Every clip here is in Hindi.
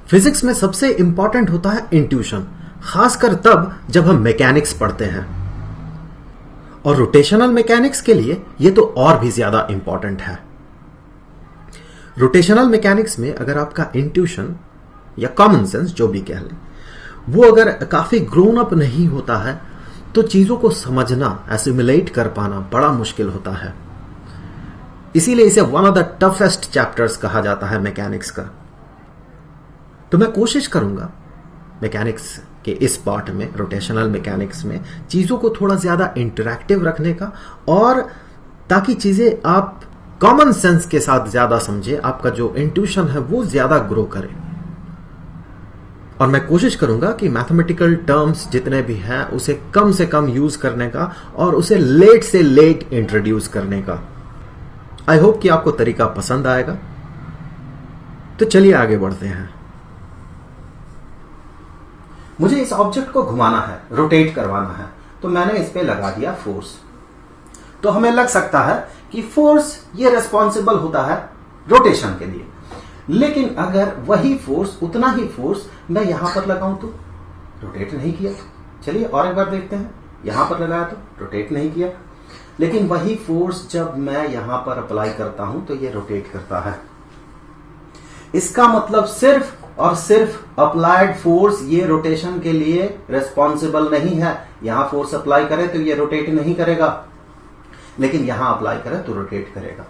फिजिक्स में सबसे इंपॉर्टेंट होता है इंट्यूशन, खासकर तब जब हम मैकेनिक्स पढ़ते हैं। और रोटेशनल मैकेनिक्स के लिए यह तो और भी ज्यादा इंपॉर्टेंट है। रोटेशनल मैकेनिक्स में अगर आपका इंट्यूशन या कॉमन सेंस जो भी कह लें, वो अगर काफी ग्रोन अप नहीं होता है तो चीजों को समझना, एसिमुलेट कर पाना बड़ा मुश्किल होता है। इसीलिए इसे one of the toughest chapters कहा जाता है मैकेनिक्स का। तो मैं कोशिश करूंगा मैकेनिक्स के इस पार्ट में, रोटेशनल मैकेनिक्स में, चीजों को थोड़ा ज्यादा इंटरैक्टिव रखने का, और ताकि चीजें आप कॉमन सेंस के साथ ज्यादा समझे, आपका जो इंट्यूशन है वो ज्यादा ग्रो करे। और मैं कोशिश करूंगा कि मैथमेटिकल टर्म्स जितने भी हैं उसे कम से कम यूज करने का और उसे लेट से लेट इंट्रोड्यूस करने का। आई होप कि आपको तरीका पसंद आएगा। तो चलिए आगे बढ़ते हैं। मुझे इस ऑब्जेक्ट को घुमाना है, रोटेट करवाना है, तो मैंने इस पे लगा दिया फोर्स। तो हमें लग सकता है कि फोर्स ये रिस्पॉन्सिबल होता है रोटेशन के लिए, लेकिन अगर वही फोर्स, उतना ही फोर्स मैं यहां पर लगाऊं तो रोटेट नहीं किया। चलिए और एक बार देखते हैं। यहां पर लगाया तो रोटेट नहीं किया, लेकिन वही फोर्स जब मैं यहां पर अप्लाई करता हूं तो ये रोटेट करता है। इसका मतलब सिर्फ और सिर्फ अप्लाइड फोर्स ये रोटेशन के लिए रिस्पॉन्सिबल नहीं है। यहां फोर्स अप्लाई करें तो ये रोटेट नहीं करेगा, लेकिन यहां अप्लाई करें तो रोटेट करेगा।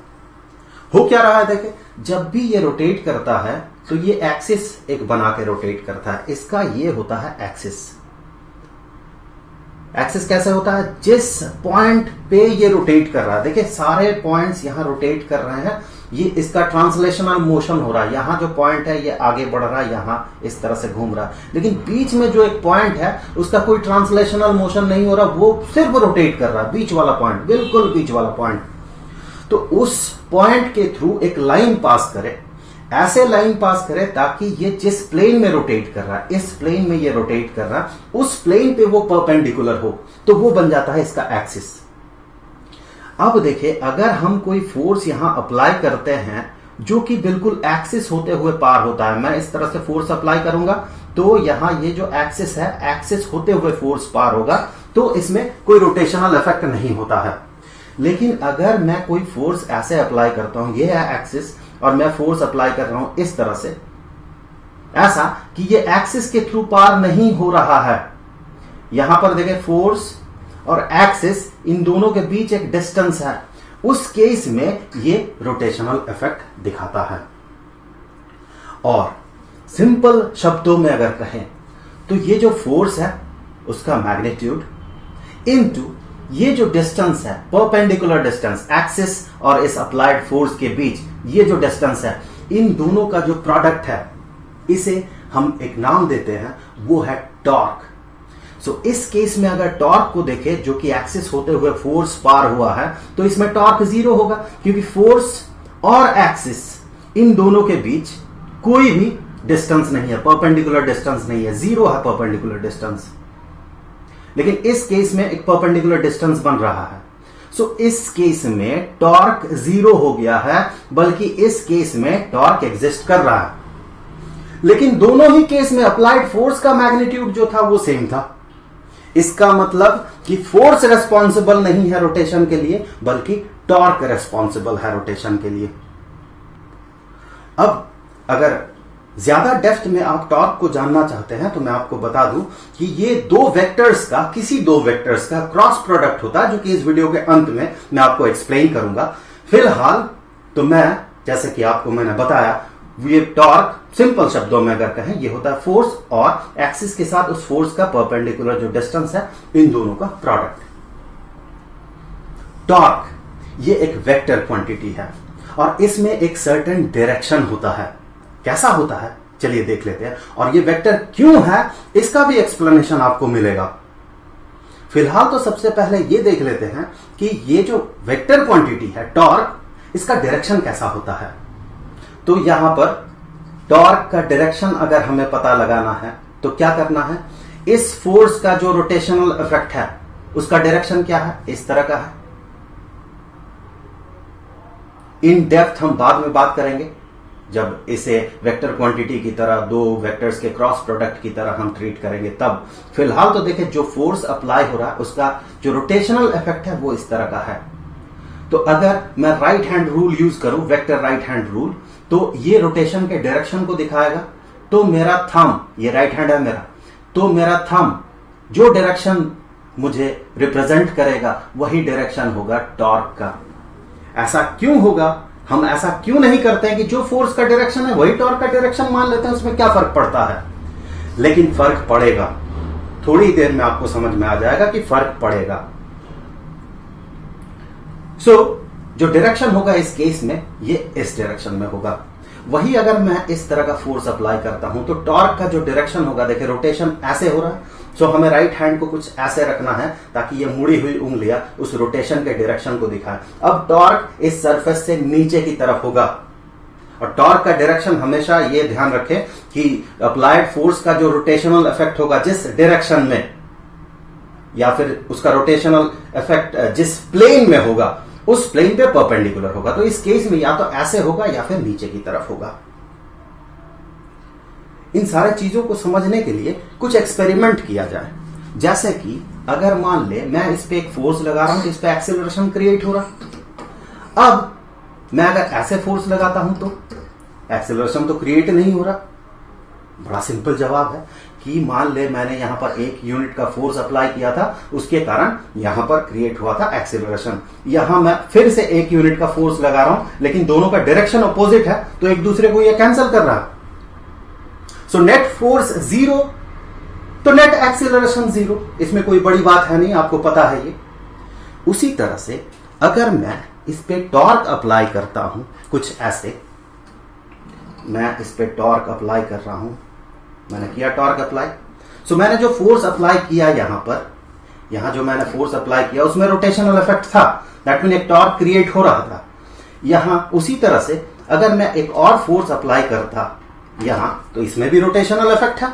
हो क्या रहा है देखें, जब भी ये रोटेट करता है तो ये एक्सिस एक बना के रोटेट करता है। इसका ये होता है एक्सिस। एक्सिस कैसे होता है? जिस पॉइंट पे ये रोटेट कर रहा है, देखिए सारे पॉइंट्स यहां रोटेट कर रहे हैं, ये इसका ट्रांसलेशनल मोशन हो रहा है। यहां जो पॉइंट है ये आगे बढ़ रहा है, यहां इस तरह से घूम रहा है, लेकिन बीच में जो एक पॉइंट है उसका कोई ट्रांसलेशनल मोशन नहीं हो रहा, वो सिर्फ रोटेट कर रहा है। बीच वाला पॉइंट, बिल्कुल बीच वाला पॉइंट। तो उस पॉइंट के थ्रू एक लाइन पास करे, ऐसे लाइन पास करे ताकि ये जिस प्लेन में रोटेट कर रहा है, इस प्लेन में ये रोटेट कर रहा है, उस प्लेन पे वो परपेंडिकुलर हो, तो वो बन जाता है इसका एक्सिस। अब देखिए, अगर हम कोई फोर्स यहां अप्लाई करते हैं जो कि बिल्कुल एक्सिस होते हुए पार होता है, मैं इस तरह से फोर्स अप्लाई करूंगा तो यहां ये जो एक्सिस है, एक्सिस होते हुए फोर्स पार होगा, तो इसमें कोई रोटेशनल इफेक्ट नहीं होता है। लेकिन अगर मैं कोई फोर्स ऐसे अप्लाई करता हूं, ये है एक्सिस, और मैं फोर्स अप्लाई कर रहा हूं इस तरह से, ऐसा कि ये एक्सिस के थ्रू पार नहीं हो रहा है। यहां पर देखिए फोर्स और एक्सिस, इन दोनों के बीच एक डिस्टेंस है, उस केस में ये रोटेशनल इफेक्ट दिखाता है। और सिंपल शब्दों में अगर कहें तो ये जो फोर्स है उसका मैग्नीट्यूड इनटू ये जो डिस्टेंस है, परपेंडिकुलर डिस्टेंस, एक्सिस और इस अप्लाइड फोर्स के बीच ये जो डिस्टेंस है, इन दोनों का जो प्रोडक्ट है, इसे हम एक नाम देते हैं, वो है टॉर्क। सो इस केस में अगर टॉर्क को देखें जो कि एक्सिस होते हुए फोर्स पार हुआ है, तो इसमें टॉर्क जीरो होगा, क्योंकि फोर्स और एक्सिस इन दोनों के बीच कोई भी डिस्टेंस नहीं है, परपेंडिकुलर डिस्टेंस नहीं है, जीरो है परपेंडिकुलर डिस्टेंस। लेकिन इस केस में एक परपेंडिकुलर डिस्टेंस बन रहा है। सो इस केस में टॉर्क जीरो हो गया है, बल्कि इस केस में टॉर्क एग्जिस्ट कर रहा है। लेकिन दोनों ही केस में अप्लाइड फोर्स का मैग्नीट्यूड जो था वो सेम था। इसका मतलब कि फोर्स रेस्पॉन्सिबल नहीं है रोटेशन के लिए, बल्कि टॉर्क रेस्पॉन्सिबल है रोटेशन के लिए। अब अगर ज्यादा डेप्थ में आप टॉर्क को जानना चाहते हैं तो मैं आपको बता दूं कि ये दो वेक्टर्स का, किसी दो वेक्टर्स का क्रॉस प्रोडक्ट होता है, जो कि इस वीडियो के अंत में मैं आपको एक्सप्लेन करूंगा। फिलहाल तो मैं, जैसे कि आपको मैंने बताया, ये टॉर्क सिंपल शब्दों में अगर कहें, ये होता है फोर्स और एक्सिस के साथ उस फोर्स का परपेंडिकुलर जो डिस्टेंस है, इन दोनों का प्रोडक्ट। टॉर्क ये एक वेक्टर क्वांटिटी है और इसमें एक सर्टेन डायरेक्शन होता है। कैसा होता है चलिए देख लेते हैं, और ये वेक्टर क्यों है इसका भी एक्सप्लेनेशन आपको मिलेगा। फिलहाल तो सबसे पहले ये देख लेते हैं कि ये जो वेक्टर क्वांटिटी है टॉर्क, इसका डायरेक्शन कैसा होता है। तो यहां पर टॉर्क का डायरेक्शन अगर हमें पता लगाना है तो क्या करना है, इस फोर्स का जो रोटेशनल इफेक्ट है उसका डायरेक्शन क्या है, इस तरह का है। इन डेप्थ हम बाद में बात करेंगे। जब इसे वेक्टर क्वांटिटी की तरह, दो वेक्टर्स के क्रॉस प्रोडक्ट की तरह हम ट्रीट करेंगे तब। फिलहाल तो देखिए जो फोर्स अप्लाई हो रहा है उसका जो रोटेशनल इफेक्ट है वो इस तरह का है। तो अगर मैं राइट हैंड रूल यूज करूं, वेक्टर राइट हैंड रूल, तो ये रोटेशन के डायरेक्शन को दिखाएगा। तो मेरा थंब, ये राइट हैंड है मेरा, तो मेरा थंब जो डायरेक्शन मुझे रिप्रेजेंट करेगा वही डायरेक्शन होगा टॉर्क का। ऐसा क्यों होगा? हम ऐसा क्यों नहीं करते हैं कि जो फोर्स का डायरेक्शन है वही टॉर्क का डायरेक्शन मान लेते हैं, उसमें क्या फर्क पड़ता है? लेकिन फर्क पड़ेगा, थोड़ी देर में आपको समझ में आ जाएगा कि फर्क पड़ेगा। जो डायरेक्शन होगा इस केस में ये इस डायरेक्शन में होगा। वही अगर मैं इस तरह का फोर्स अप्लाई करता हूं तो टॉर्क का जो डायरेक्शन होगा, देखिए रोटेशन ऐसे हो रहा है, सो हमें राइट हैंड को कुछ ऐसे रखना है ताकि ये मुड़ी हुई उंगलियां उस रोटेशन के डायरेक्शन को दिखाएं। अब टॉर्क इस सरफेस से नीचे की तरफ होगा और टॉर्क का डायरेक्शन हमेशा ये ध्यान रखें कि अप्लाइड फोर्स का जो रोटेशनल इफेक्ट होगा जिस डायरेक्शन में, या फिर उसका रोटेशनल इफेक्ट जिस प्लेन में होगा उस प्लेन पे परपेंडिकुलर होगा। तो इस केस में या तो ऐसे होगा या फिर नीचे की तरफ होगा। इन सारे चीजों को समझने के लिए कुछ एक्सपेरिमेंट किया जाए। जैसे कि अगर मान ले मैं इस पे एक फोर्स लगा रहा हूं तो इस पे एक्सेलरेशन क्रिएट हो रहा। अब मैं अगर ऐसे फोर्स लगाता हूं तो एक्सेलरेशन तो क्रिएट नहीं हो रहा। बड़ा सिंपल जवाब है कि मान ले मैंने यहां पर 1 यूनिट का फोर्स अप्लाई किया था, उसके कारण यहां पर क्रिएट हुआ था एक्सेलरेशन। यहां मैं फिर से 1 यूनिट का फोर्स लगा रहा हूं, लेकिन दोनों का डायरेक्शन अपोजिट है तो एक दूसरे को यह कैंसिल कर रहा है। सो नेट फोर्स 0 तो नेट एक्सेलरेशन 0। इसमें कोई बड़ी बात है नहीं, आपको पता है ये। उसी तरह से अगर मैं इस पे टॉर्क अप्लाई करता हूं कुछ ऐसे, मैं इस पे टॉर्क अप्लाई कर रहा हूं, मैंने किया टॉर्क अप्लाई। सो मैंने जो फोर्स अप्लाई किया यहां जो मैंने फोर्स अप्लाई किया उसमें रोटेशनल इफेक्ट था, दैट मीन एक टॉर्क क्रिएट हो रहा था यहां। उसी तरह से अगर मैं एक और फोर्स अप्लाई करता यहां तो इसमें भी रोटेशनल इफेक्ट है,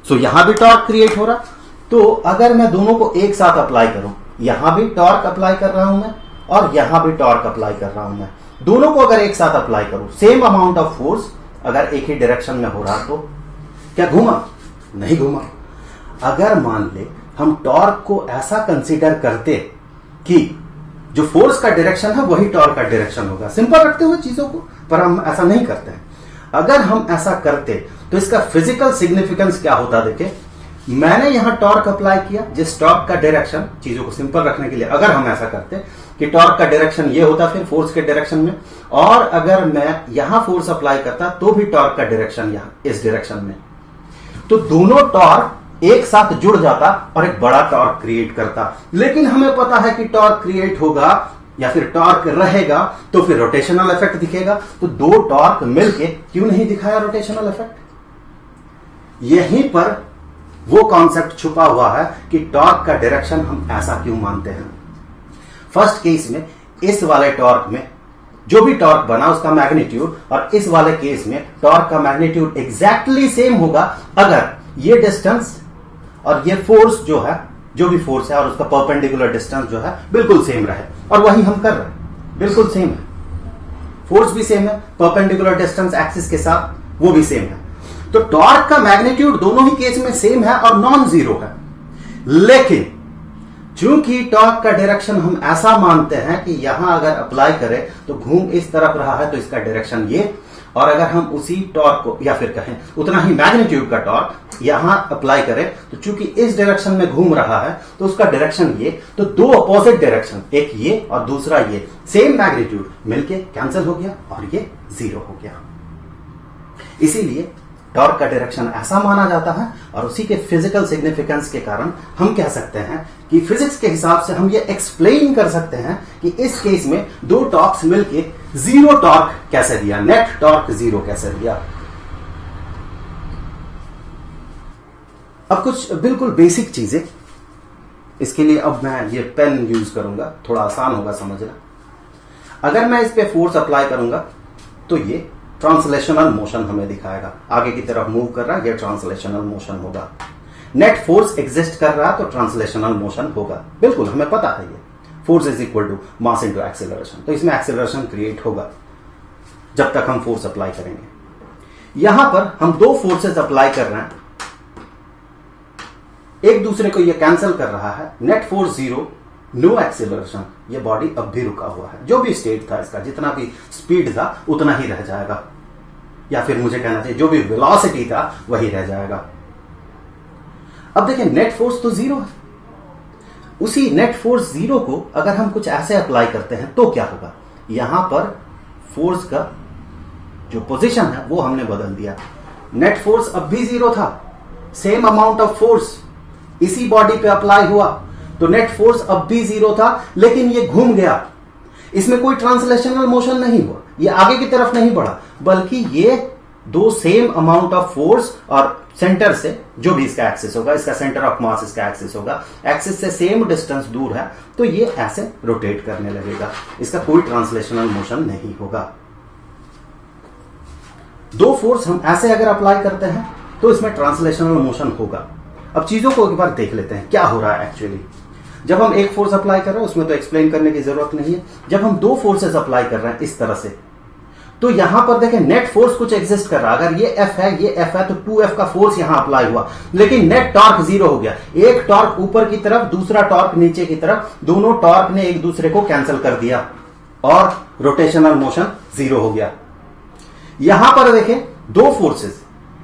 सो यहां भी टॉर्क क्रिएट हो रहा। तो अगर मैं दोनों को एक साथ अप्लाई करूं, यहां भी टॉर्क अप्लाई कर रहा हूं मैं और यहां भी टॉर्क अप्लाई कर रहा हूं मैं, दोनों को अगर एक साथ अप्लाई करूं, सेम अमाउंट ऑफ फोर्स अगर एक ही डायरेक्शन में हो रहा तो क्या घूमा? नहीं घूमा। अगर मान ले हम टॉर्क को ऐसा कंसीडर करते कि जो फोर्स का डायरेक्शन है वही टॉर्क का डायरेक्शन होगा, सिंपल रखते हुए चीजों को, पर हम ऐसा नहीं करते हैं। अगर हम ऐसा करते तो इसका फिजिकल सिग्निफिकेंस क्या होता? देखे, मैंने यहां टॉर्क अप्लाई किया, जिस टॉर्क का डायरेक्शन, चीजों को सिंपल रखने के लिए अगर हम ऐसा करते कि टॉर्क का डायरेक्शन ये होता फिर फोर्स के डायरेक्शन में, और अगर मैं यहां फोर्स अप्लाई करता तो भी टॉर्क का डायरेक्शन यहां इस डायरेक्शन में, तो दोनों टॉर्क एक साथ जुड़ जाता और एक बड़ा टॉर्क क्रिएट करता। लेकिन हमें पता है कि टॉर्क क्रिएट होगा या फिर टॉर्क रहेगा तो फिर रोटेशनल इफेक्ट दिखेगा। तो दो टॉर्क मिलके क्यों नहीं दिखाया रोटेशनल इफेक्ट? यहीं पर वो कॉन्सेप्ट छुपा हुआ है कि टॉर्क का डायरेक्शन हम ऐसा क्यों मानते हैं। फर्स्ट केस में इस वाले टॉर्क में जो भी टॉर्क बना उसका मैग्नीट्यूड, और इस वाले केस में टॉर्क का मैग्नीट्यूड एग्जैक्टली सेम होगा अगर ये डिस्टेंस और ये फोर्स जो है, जो भी फोर्स है और उसका परपेंडिकुलर डिस्टेंस जो है बिल्कुल सेम रहे। और वही हम कर रहे हैं, बिल्कुल सेम है, फोर्स भी सेम है, परपेंडिकुलर डिस्टेंस एक्सिस के साथ वो भी सेम है। तो टॉर्क का मैग्नीट्यूड दोनों ही केस में सेम है और नॉन जीरो है। लेकिन चूंकि टॉर्क का डायरेक्शन हम ऐसा मानते हैं कि यहां अगर अप्लाई करें तो घूम इस तरफ रहा है तो इसका डायरेक्शन ये, और अगर हम उसी टॉर्क को या फिर कहें उतना ही मैग्नीट्यूड का टॉर्क यहां अप्लाई करें तो चूंकि इस डायरेक्शन में घूम रहा है तो उसका डायरेक्शन ये, तो दो अपोजिट डायरेक्शन, एक ये और दूसरा ये, सेम मैग्नीट्यूड मिलके कैंसिल हो गया और ये जीरो हो गया। इसीलिए टॉर्क का डायरेक्शन ऐसा माना जाता है और उसी के फिजिकल सिग्निफिकेंस के कारण हम कह सकते हैं कि फिजिक्स के हिसाब से हम ये एक्सप्लेन कर सकते हैं कि इस केस में दो टॉर्क्स मिलके जीरो टॉर्क कैसे दिया, नेट टॉर्क जीरो कैसे दिया। अब कुछ बिल्कुल बेसिक चीजें, इसके लिए अब मैं ये पेन यूज करूंगा, थोड़ा आसान होगा समझना। अगर मैं इस पे फोर्स अप्लाई करूंगा तो ये ट्रांसलेशनल मोशन हमें दिखाएगा, आगे की तरफ मूव कर रहा है, ये ट्रांसलेशनल मोशन होगा। नेट फोर्स एग्जिस्ट कर रहा है तो ट्रांसलेशनल मोशन होगा, बिल्कुल हमें पता है ये। Force is equal to mass into acceleration, तो इसमें एक्सेलरेशन क्रिएट होगा। जब तक हम फोर्स अप्लाई करेंगे। यहां पर हम दो फोर्सेस अप्लाई कर रहे हैं, एक दूसरे को ये कैंसिल कर रहा है। नेट फोर्स 0, नो एक्सेलरेशन, ये बॉडी अब भी रुका हुआ है। जो भी स्टेट था इसका, जितना भी स्पीड था उतना ही रह जाएगा, या फिर मुझे कहना चाहिए जो भी वेलोसिटी था वही रह जाएगा। अब देखिए नेट फोर्स तो 0 है, उसी नेट फोर्स 0 को अगर हम कुछ ऐसे अप्लाई करते हैं तो क्या होगा। यहां पर फोर्स का जो पोजीशन है वो हमने बदल दिया। नेट फोर्स अब भी 0 था, सेम अमाउंट ऑफ फोर्स इसी बॉडी पे अप्लाई हुआ, तो नेट फोर्स अब भी 0 था, लेकिन ये घूम गया। इसमें कोई ट्रांसलेशनल मोशन नहीं हुआ, ये आगे की तरफ नहीं बढ़ा, बल्कि ये दो सेम अमाउंट ऑफ फोर्स और सेंटर से, जो भी इसका एक्सिस होगा, इसका सेंटर ऑफ मास इसका एक्सिस होगा, एक्सिस से सेम डिस्टेंस दूर है, तो ये ऐसे रोटेट करने लगेगा। इसका कोई ट्रांसलेशनल मोशन नहीं होगा। दो फोर्स हम ऐसे अगर अप्लाई करते हैं तो इसमें ट्रांसलेशनल मोशन होगा। अब चीजों को एक बार देख लेते हैं क्या हो रहा है एक्चुअली। जब हम एक फोर्स अप्लाई कर रहे हैं उसमें तो एक्सप्लेन करने की जरूरत नहीं है। जब हम दो फोर्सेस अप्लाई कर रहे हैं इस तरह से, तो यहां पर देखें नेट फोर्स कुछ एग्जिस्ट कर रहा है। अगर ये F है, ये F है, तो 2F का फोर्स यहां अप्लाई हुआ, लेकिन नेट टॉर्क 0 हो गया। एक टॉर्क ऊपर की तरफ, दूसरा टॉर्क नीचे की तरफ, दोनों टॉर्क ने एक दूसरे को कैंसिल कर दिया और रोटेशनल मोशन 0 हो गया। यहां पर देखें दो फोर्सेस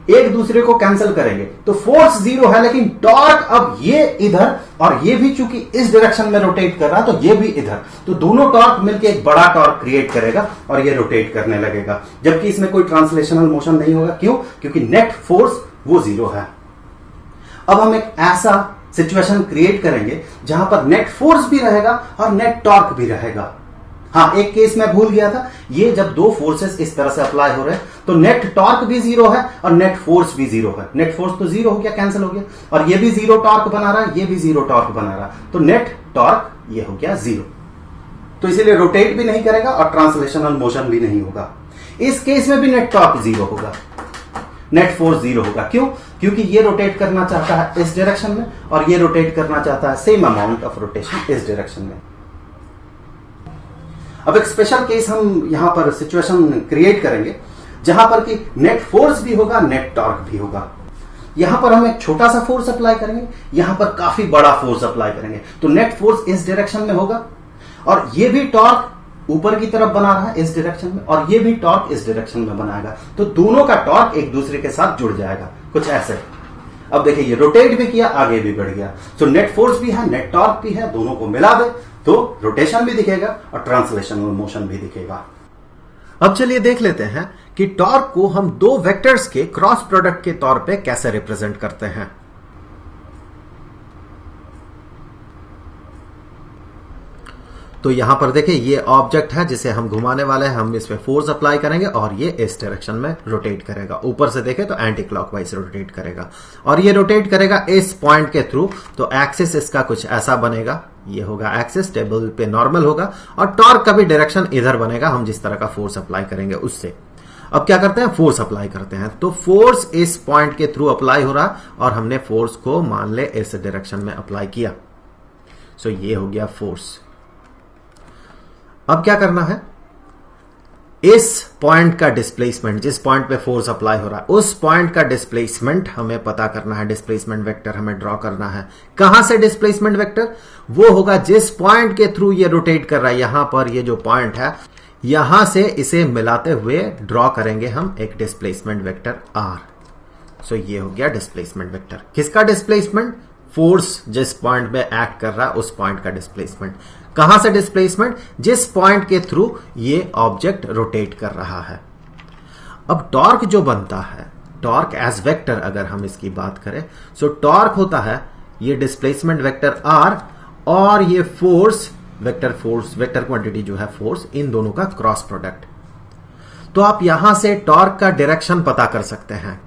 एक दूसरे को कैंसिल करेंगे तो फोर्स 0 है, लेकिन टॉर्क अब ये इधर और ये भी चूंकि इस डायरेक्शन में रोटेट कर रहा है तो ये भी इधर, तो दोनों टॉर्क मिलकर एक बड़ा टॉर्क क्रिएट करेगा और ये रोटेट करने लगेगा, जबकि इसमें कोई ट्रांसलेशनल मोशन नहीं होगा। क्यों? क्योंकि नेट फोर्स वो 0 है। अब हम एक ऐसा सिचुएशन क्रिएट करेंगे जहां पर नेट फोर्स भी रहेगा और नेट टॉर्क भी रहेगा। हाँ, एक केस मैं भूल गया था, ये जब दो फोर्सेस इस तरह से अप्लाई हो रहे हैं तो नेट टॉर्क भी 0 है और नेट फोर्स भी 0 है। नेट फोर्स तो 0 हो गया, कैंसिल हो गया, और ये भी 0 टॉर्क बना रहा है, ये भी 0 टॉर्क बना रहा है, तो नेट टॉर्क ये हो गया 0। तो इसीलिए रोटेट भी नहीं करेगा और ट्रांसलेशनल मोशन भी नहीं होगा। इस केस में भी नेट टॉर्क 0 होगा, नेट फोर्स 0 होगा। क्यों? क्योंकि ये रोटेट करना चाहता है इस डायरेक्शन में और ये रोटेट करना चाहता है सेम अमाउंट ऑफ रोटेशन इस डायरेक्शन में। अब एक स्पेशल केस हम यहां पर सिचुएशन क्रिएट करेंगे जहां पर कि नेट फोर्स भी होगा, नेट टॉर्क भी होगा। यहां पर हम एक छोटा सा फोर्स अप्लाई करेंगे, यहां पर काफी बड़ा फोर्स अप्लाई करेंगे, तो नेट फोर्स इस डायरेक्शन में होगा और ये भी टॉर्क ऊपर की तरफ बना रहा है इस डायरेक्शन में और ये भी टॉर्क इस डायरेक्शन में बनाएगा, तो दोनों का टॉर्क एक दूसरे के साथ जुड़ जाएगा, कुछ ऐसे। अब देखिए ये रोटेट भी किया, आगे भी बढ़ गया, तो नेट फोर्स भी है, नेट टॉर्क भी है, दोनों को मिला दे तो रोटेशन भी दिखेगा और ट्रांसलेशनल मोशन भी दिखेगा। अब चलिए देख लेते हैं कि टॉर्क को हम दो वेक्टर्स के क्रॉस प्रोडक्ट के तौर पे कैसे रिप्रेजेंट करते हैं। तो यहां पर देखिए ये ऑब्जेक्ट है जिसे हम घुमाने वाले हैं, हम इस पे फोर्स अप्लाई करेंगे और ये इस डायरेक्शन में रोटेट करेगा। ऊपर से देखें तो एंटी क्लॉकवाइज रोटेट करेगा और ये रोटेट करेगा इस पॉइंट के थ्रू, तो एक्सिस इसका कुछ ऐसा बनेगा, ये होगा एक्सिस, टेबल पे नॉर्मल होगा और टॉर्क का भी डायरेक्शन इधर बनेगा, हम जिस तरह का फोर्स अप्लाई करेंगे उससे। अब क्या करते हैं, फोर्स अप्लाई करते हैं, तो फोर्स इस पॉइंट के थ्रू अप्लाई हो रहा और हमने फोर्स को मान ले इस डायरेक्शन में अप्लाई किया, सो ये हो गया फोर्स। अब क्या करना है, इस पॉइंट का डिस्प्लेसमेंट, जिस पॉइंट पे फोर्स अप्लाई हो रहा है उस पॉइंट का डिस्प्लेसमेंट हमें पता करना है, डिस्प्लेसमेंट वेक्टर हमें ड्रॉ करना है। कहां से डिस्प्लेसमेंट वेक्टर? वो होगा जिस पॉइंट के थ्रू ये रोटेट कर रहा है, यहां पर ये जो पॉइंट है यहां से इसे मिलाते हुए ड्रॉ करेंगे हम एक डिस्प्लेसमेंट वेक्टर R। सो ये हो गया डिस्प्लेसमेंट वेक्टर। किसका डिस्प्लेसमेंट? फोर्स जिस पॉइंट में एक्ट कर रहा है उस पॉइंट का डिस्प्लेसमेंट। कहां से डिस्प्लेसमेंट? जिस पॉइंट के थ्रू ये ऑब्जेक्ट रोटेट कर रहा है। अब टॉर्क जो बनता है, टॉर्क एज वेक्टर अगर हम इसकी बात करें, सो टॉर्क होता है ये डिस्प्लेसमेंट वेक्टर R और ये फोर्स वेक्टर क्वांटिटी जो है फोर्स, इन दोनों का क्रॉस प्रोडक्ट। तो आप यहां से टॉर्क का डायरेक्शन पता कर सकते हैं।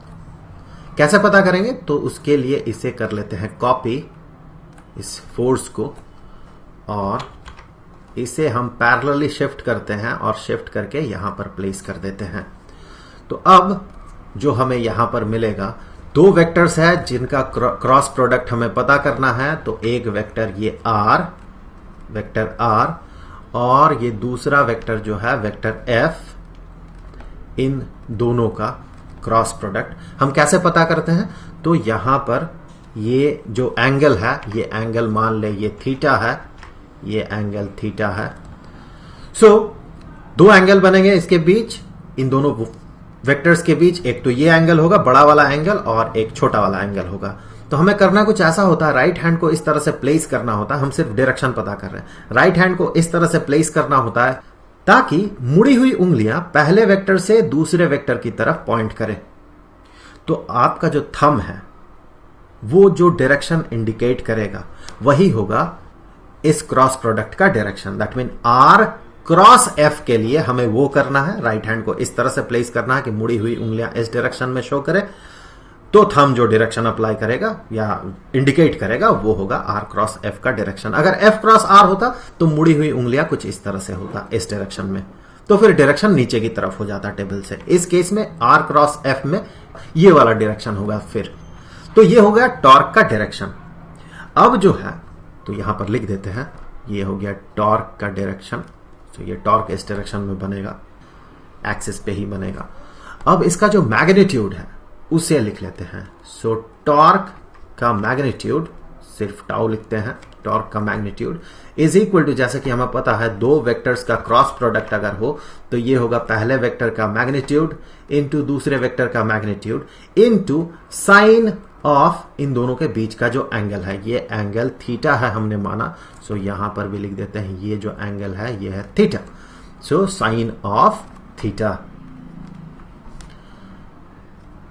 कैसे पता करेंगे? तो उसके लिए इसे कर लेते हैं कॉपी, इस फोर्स को, और इसे हम पैरेलली शिफ्ट करते हैं और शिफ्ट करके यहां पर प्लेस कर देते हैं। तो अब जो हमें यहां पर मिलेगा, दो वेक्टर्स है जिनका क्रॉस प्रोडक्ट हमें पता करना है। तो एक वेक्टर ये वेक्टर R और ये दूसरा वेक्टर जो है वेक्टर F, इन दोनों का क्रॉस प्रोडक्ट। हम कैसे पता करते हैं? तो यहां पर ये जो एंगल है, ये एंगल मान ले ये थीटा है, ये एंगल थीटा है। दो एंगल बनेंगे इसके बीच, इन दोनों वेक्टर्स के बीच। एक तो ये एंगल होगा बड़ा वाला एंगल और एक छोटा वाला एंगल होगा। तो हमें करना कुछ ऐसा होता है, राइट हैंड को इस तरह से प्लेस करना होता है। हम सिर्फ डायरेक्शन पता कर रहे हैं। राइट हैंड को इस तरह से प्लेस करना होता है ताकि मुड़ी हुई उंगलियां पहले वेक्टर से दूसरे वेक्टर की तरफ पॉइंट करें। तो आपका जो थंब है वो जो डायरेक्शन इंडिकेट करेगा वही होगा इस क्रॉस प्रोडक्ट का direction. That mean R cross F के लिए हमें वो करना है, राइट हैंड को इस तरह से प्लेस करना है कि मुड़ी हुई उंगलियां इस डायरेक्शन में शो करे। तो थंब जो डायरेक्शन अप्लाई करेगा या इंडिकेट करेगा वो होगा आर क्रॉस एफ का डायरेक्शन। अगर एफ क्रॉस आर होता तो मुड़ी हुई उंगलियां कुछ इस तरह से होता, इस डायरेक्शन में, तो फिर डायरेक्शन नीचे की तरफ हो जाता टेबल से। इस केस में आर क्रॉस एफ में ये वाला डायरेक्शन होगा। फिर तो ये हो गया टॉर्क का डायरेक्शन। अब जो है तो यहां पर लिख देते हैं, ये हो गया टॉर्क का डायरेक्शन। तो ये टॉर्क इस डायरेक्शन में बनेगा, एक्सिस पे ही बनेगा। अब इसका जो मैग्नीट्यूड है उसे लिख लेते हैं। सो टॉर्क का मैग्नीट्यूड, सिर्फ टाउ लिखते हैं, टॉर्क का मैग्नीट्यूड इज इक्वल टू, जैसे कि हमें पता है दो वेक्टर्स का क्रॉस प्रोडक्ट अगर हो तो ये होगा पहले वेक्टर का मैग्नीट्यूड इनटू दूसरे वेक्टर का मैग्नीट्यूड इनटू साइन ऑफ इन दोनों के बीच का जो एंगल है। ये एंगल थीटा है हमने माना, सो यहां पर भी लिख देते हैं ये जो एंगल है ये है theta. So sine of theta.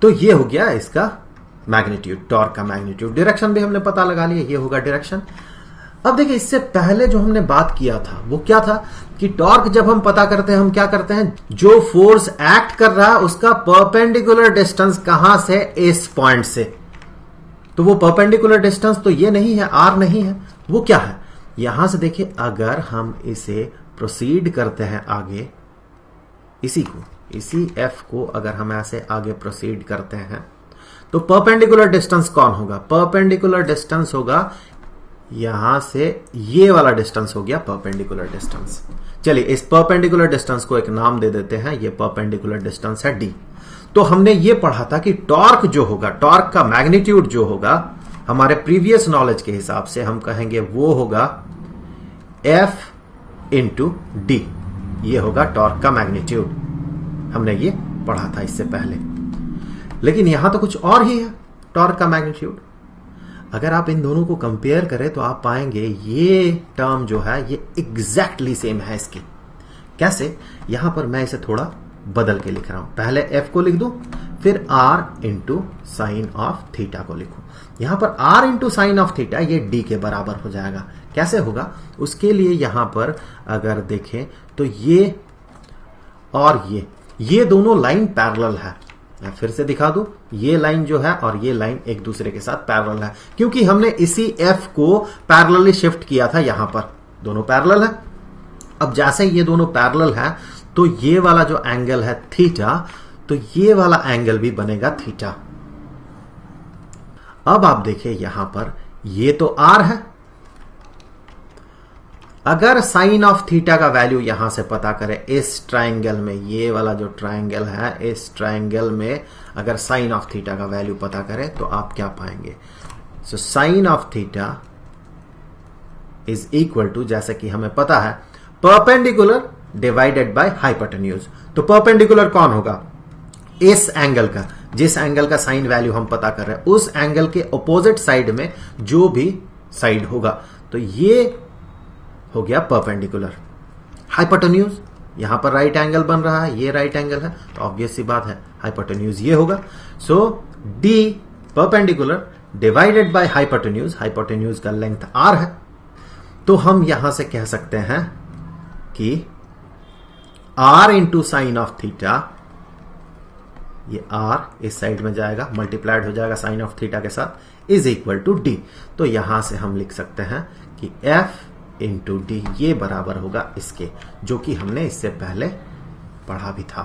तो ये हो गया इसका मैग्नीट्यूड, टॉर्क का मैग्नीट्यूड। डायरेक्शन भी हमने पता लगा लिया, ये होगा डायरेक्शन। अब देखिए इससे पहले जो हमने बात किया था वो क्या था कि टॉर्क जब हम पता करते हैं हम क्या करते हैं, जो फोर्स एक्ट कर रहा है उसका परपेंडिकुलर डिस्टेंस कहां से, इस पॉइंट से। तो वो परपेंडिकुलर डिस्टेंस तो ये नहीं है, आर नहीं है, वो क्या है? यहां से देखिए अगर हम इसे प्रोसीड करते हैं आगे, इसी एफ को अगर हम ऐसे आगे प्रोसीड करते हैं तो परपेंडिकुलर डिस्टेंस कौन होगा? परपेंडिकुलर डिस्टेंस होगा यहां से ये वाला डिस्टेंस हो गया परपेंडिकुलर डिस्टेंस। चलिए इस परपेंडिकुलर डिस्टेंस को एक नाम दे देते हैं, ये परपेंडिकुलर डिस्टेंस है डी। तो हमने ये पढ़ा था कि टॉर्क जो होगा, टॉर्क का मैग्नीट्यूड जो होगा, हमारे प्रीवियस नॉलेज के हिसाब से हम कहेंगे वो होगा एफ इंटू डी। ये होगा टॉर्क का मैग्नीट्यूड, हमने ये पढ़ा था इससे पहले। लेकिन यहां तो कुछ और ही है टॉर्क का मैग्नीट्यूड। अगर आप इन दोनों को कंपेयर करें तो आप पाएंगे ये टर्म जो है ये एग्जैक्टली सेम है इसकी। कैसे? यहां पर मैं इसे थोड़ा बदल के लिख रहा हूं। पहले एफ को लिख दूं, फिर R into sine of theta को लिखूं। यहां पर R into sine of theta ये डी के बराबर हो जाएगा। कैसे होगा? उसके लिए यहां पर अगर देखें तो ये और ये दोनों लाइन पैरेलल है। मैं फिर से दिखा दूं, ये लाइन जो है और ये लाइन एक दूसरे के साथ पैरेलल है, क्योंकि हमने इसी एफ को पैरेलली शिफ्ट किया था। यहां पर दोनों पैरेलल है। अब जैसे ये दोनों पैरेलल है तो ये वाला जो एंगल है थीटा, तो ये वाला एंगल भी बनेगा थीटा। अब आप देखिए यहां पर ये तो आर है। अगर साइन ऑफ थीटा का वैल्यू यहां से पता करें इस ट्रायंगल में, ये वाला जो ट्रायंगल है इस ट्रायंगल में अगर साइन ऑफ थीटा का वैल्यू पता करें तो आप क्या पाएंगे? So sine of theta is equal to, जैसे कि हमें पता है, परपेंडिकुलर डिवाइडेड बाय हाइपोटेन्यूज। तो परपेंडिकुलर कौन होगा? इस एंगल का, जिस एंगल का साइन वैल्यू हम पता कर रहे हैं उस एंगल के ऑपोजिट साइड में जो भी साइड होगा, तो ये हो गया परपेंडिकुलर। हाइपोटेन्यूज, यहां पर राइट एंगल बन रहा है, ये राइट एंगल है, तो ऑब्वियस सी बात है हाइपोटेन्यूज ये होगा। So the perpendicular divided by hypotenuse, hypotenuse का लेंथ आर है। तो हम यहां से कह सकते हैं कि R into sine of theta, ये आर इस साइड में जाएगा, मल्टीप्लाइड हो जाएगा साइन ऑफ थीटा के साथ, इज इक्वल टू डी। तो यहां से हम लिख सकते हैं कि एफ इंटू डी ये बराबर होगा इसके, जो कि हमने इससे पहले पढ़ा भी था।